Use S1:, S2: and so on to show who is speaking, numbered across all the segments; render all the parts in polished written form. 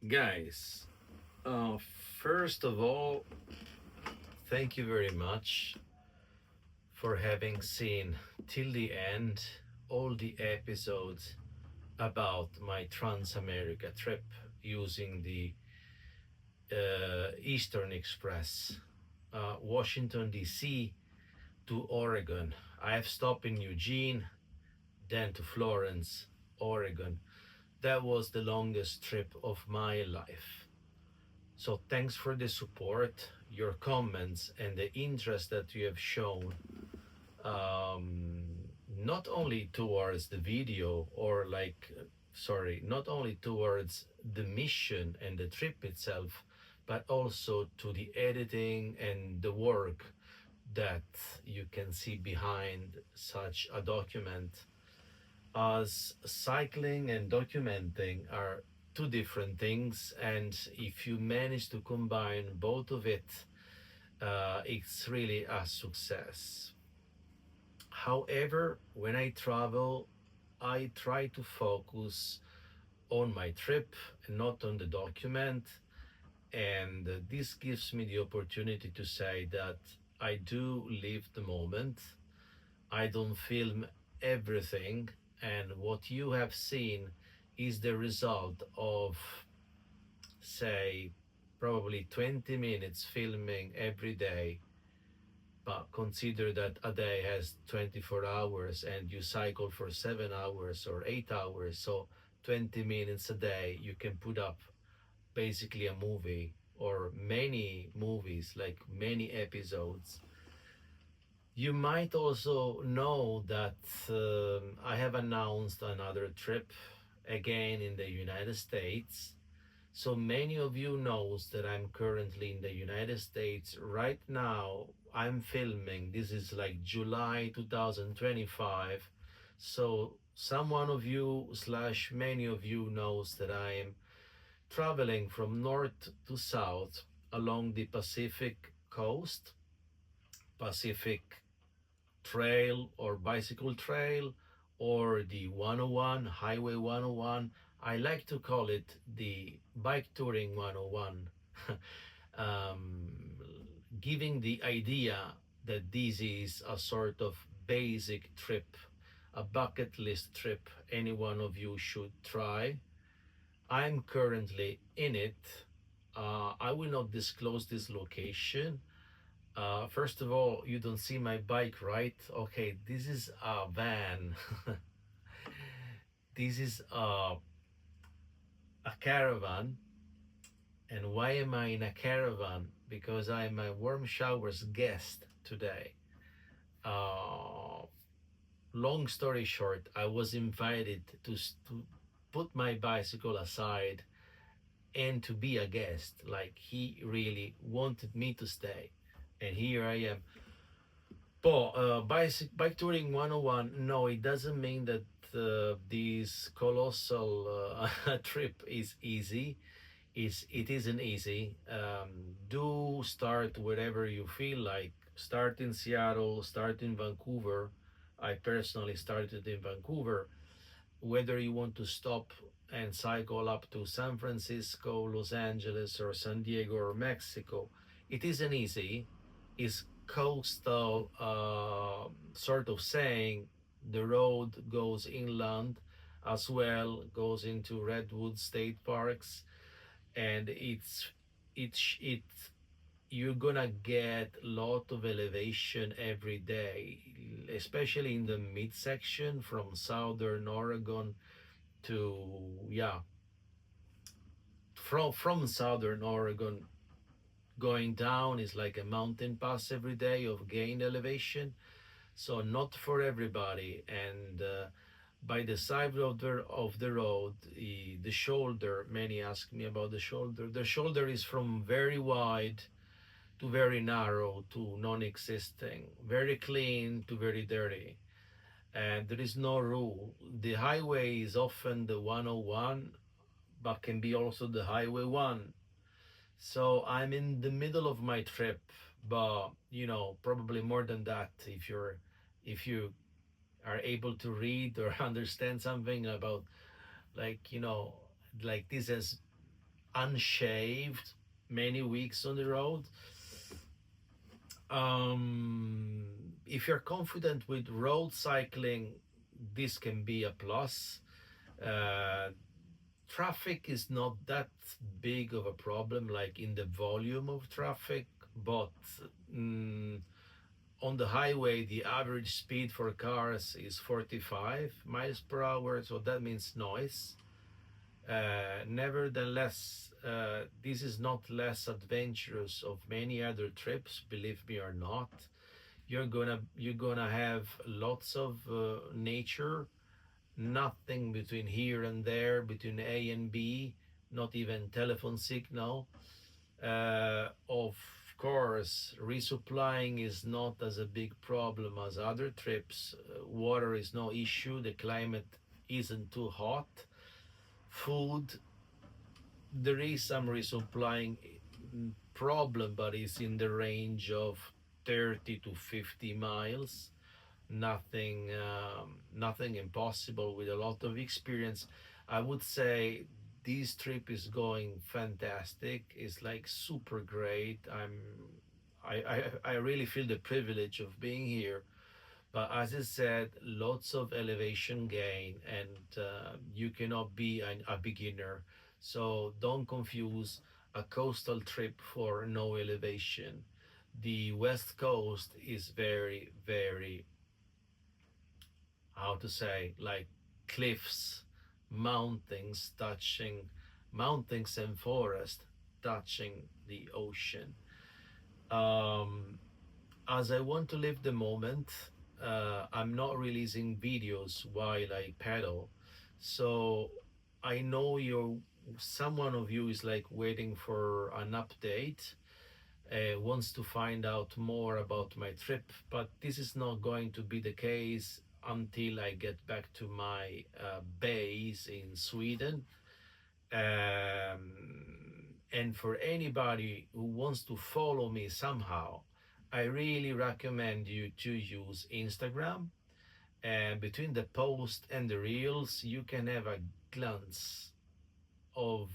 S1: Guys, first of all, thank you very much for having seen till the end all the episodes about my Trans America trip using the Eastern Express, Washington, D.C. to Oregon. I have stopped in Eugene, then to Florence, Oregon. That was the longest trip of my life. So thanks for the support, your comments, and the interest that you have shown, um, not only towards the video or not only towards the mission and the trip itself, but also to the editing and the work that you can see behind such a document, as cycling and documenting are two different things, and if you manage to combine both of it, it's really a success. However, when I travel, I try to focus on my trip and not on the document, and this gives me the opportunity to say that I do live the moment. I don't film everything, and what you have seen is the result of, say, probably 20 minutes filming every day. But consider that a day has 24 hours and you cycle for 7 hours or 8 hours. So 20 minutes a day, you can put up basically a movie or many movies, like many episodes. You might also know that I have announced another trip again in the United States. So many of you knows that I'm currently in the United States right now. I'm filming. This is like July 2025. So someone of you slash many of you knows that I am traveling from north to south along the Pacific coast, Pacific trail or bicycle trail, or the 101, Highway 101. I like to call it the bike touring 101, um, giving the idea that this is a sort of basic trip, a bucket list trip any one of you should try. I'm currently in it. I will not disclose this location. First of all, you don't see my bike, right? Okay, this is a van. This is a caravan. And why am I in a caravan? Because I'm a warm showers guest today. Uh, Long story short, I was invited to put my bicycle aside and to be a guest. Like he really wanted me to stay. And here I am. But bike touring 101, no, it doesn't mean that this colossal trip is easy. It isn't easy. Do start wherever you feel like. Start in Seattle, start in Vancouver. I personally started in Vancouver. Whether you want to stop and cycle up to San Francisco, Los Angeles, or San Diego, or Mexico, it isn't easy. It's coastal sort of saying. The road goes inland as well, goes into redwood state parks, and it you're gonna get a lot of elevation every day, especially in the midsection from southern Oregon to, yeah, from southern Oregon going down is like a mountain pass every day of gain elevation. So not for everybody. And by the side of the road, the shoulder, many ask me about the shoulder. The shoulder is from very wide to very narrow to non-existing, very clean to very dirty, and there is no rule. The highway is often the 101, but can be also the highway 1. So I'm in the middle of my trip, but probably more than that, if you are able to read or understand something about, like like this, as unshaved, many weeks on the road. Um, if you're confident with road cycling, this can be a plus. Uh, Traffic is not that big of a problem, like in the volume of traffic, but mm, on the highway, the average speed for cars is 45 miles per hour, so that means noise. Nevertheless, this is not less adventurous of many other trips, believe me or not. You're gonna have lots of nature, nothing between here and there, between A and B, not even telephone signal. Of course, resupplying is not as a big problem as other trips. Water is no issue, the climate isn't too hot. Food, there is some resupplying problem, but it's in the range of 30 to 50 miles. Nothing impossible. With a lot of experience, I would say this trip is going fantastic. It's like super great. I really feel the privilege of being here. But as I said, lots of elevation gain, and you cannot be a beginner. So don't confuse a coastal trip for no elevation. The West Coast is very, very, how to say, like cliffs, mountains touching, mountains and forest touching the ocean. Um, as I want to live the moment, I'm not releasing videos while I pedal. So I know someone of you is like waiting for an update, wants to find out more about my trip, but this is not going to be the case until I get back to my base in Sweden. And for anybody who wants to follow me somehow, I really recommend you to use Instagram. And between the post and the reels, you can have a glance of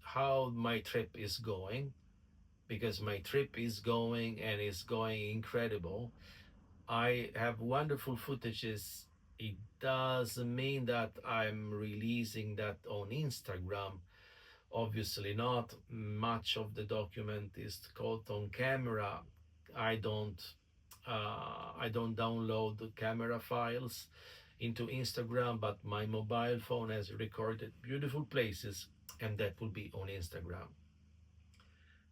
S1: how my trip is going, because my trip is going and is going incredible. I have wonderful footages. It doesn't mean that I'm releasing that on Instagram. Obviously not. Much of the document is caught on camera. I don't I don't download the camera files into Instagram, but my mobile phone has recorded beautiful places, and that will be on Instagram.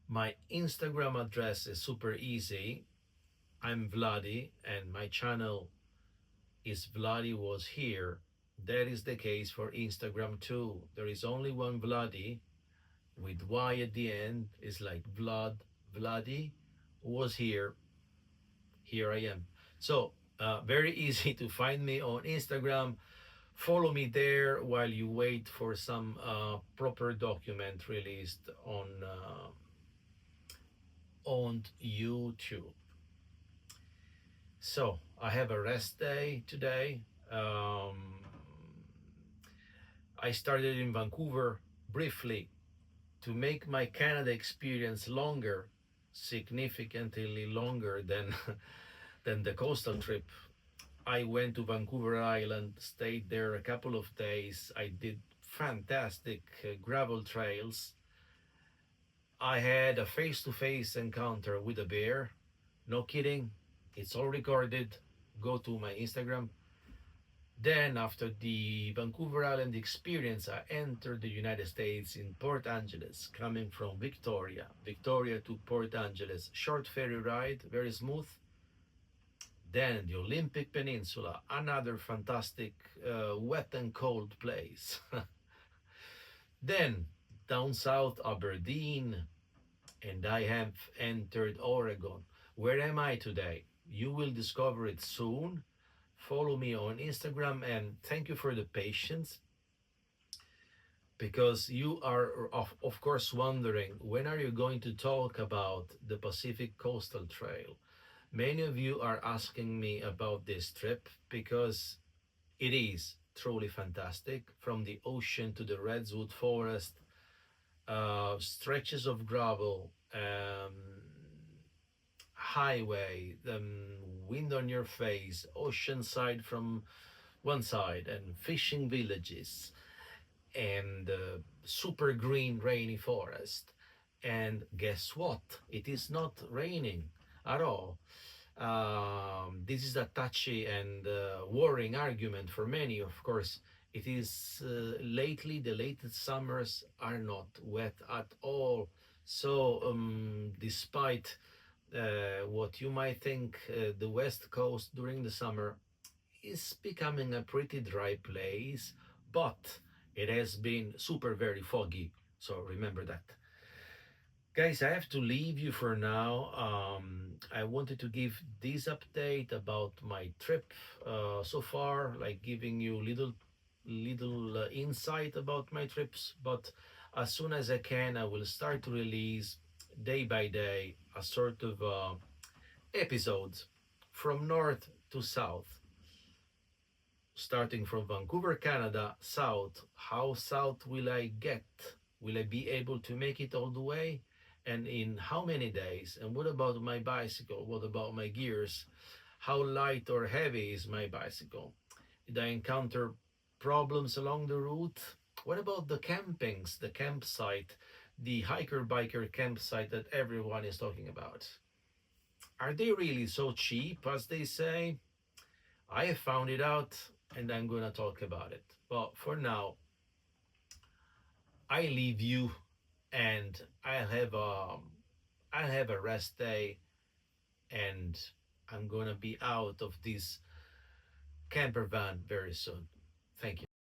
S1: My Instagram address is super easy. I'm Vlady, and my channel is Vlady Was Here. That is the case for Instagram too. There is only one Vlady with Y at the end. It's like Vlady Was Here. Here I am. So, very easy to find me on Instagram. Follow me there while you wait for some proper document released on YouTube. So I have a rest day today. I started in Vancouver briefly to make my Canada experience longer, significantly longer than than the coastal trip. I went to Vancouver Island, stayed there a couple of days. I did fantastic gravel trails. I had a face-to-face encounter with a bear. No kidding. It's all recorded. Go to my Instagram. Then, after the Vancouver Island experience, I entered the United States in Port Angeles, coming from Victoria to Port Angeles. Short ferry ride, very smooth. Then the Olympic Peninsula, another fantastic wet and cold place. Then down south, Aberdeen, and I have entered Oregon. Where am I today? You will discover it soon. Follow me on Instagram, and thank you for the patience, because you are of course wondering, when are you going to talk about the Pacific Coastal Trail? Many of you are asking me about this trip because it is truly fantastic. From the ocean to the redwood forest, stretches of gravel, highway, wind on your face, ocean side from one side, and fishing villages, and super green rainy forest. And guess what? It is not raining at all. This is a touchy and worrying argument for many, of course. It is lately, the latest summers are not wet at all. So, despite what you might think, the West Coast during the summer is becoming a pretty dry place, but it has been super very foggy. So remember that. Guys, I have to leave you for now. I wanted to give this update about my trip so far, like giving you little insight about my trips. But as soon as I can, I will start to release day by day a sort of episodes from north to south, starting from Vancouver, Canada, south. How south will I get? Will I be able to make it all the way? And in how many days? And what about my bicycle? What about my gears? How light or heavy is my bicycle? Did I encounter problems along the route? What about the campings, the campsite, the hiker biker campsite that everyone is talking about? Are they really so cheap as they say? I have found it out and I'm going to talk about it. But for now, I leave you and I'll have a rest day and I'm going to be out of this camper van very soon. Thank you.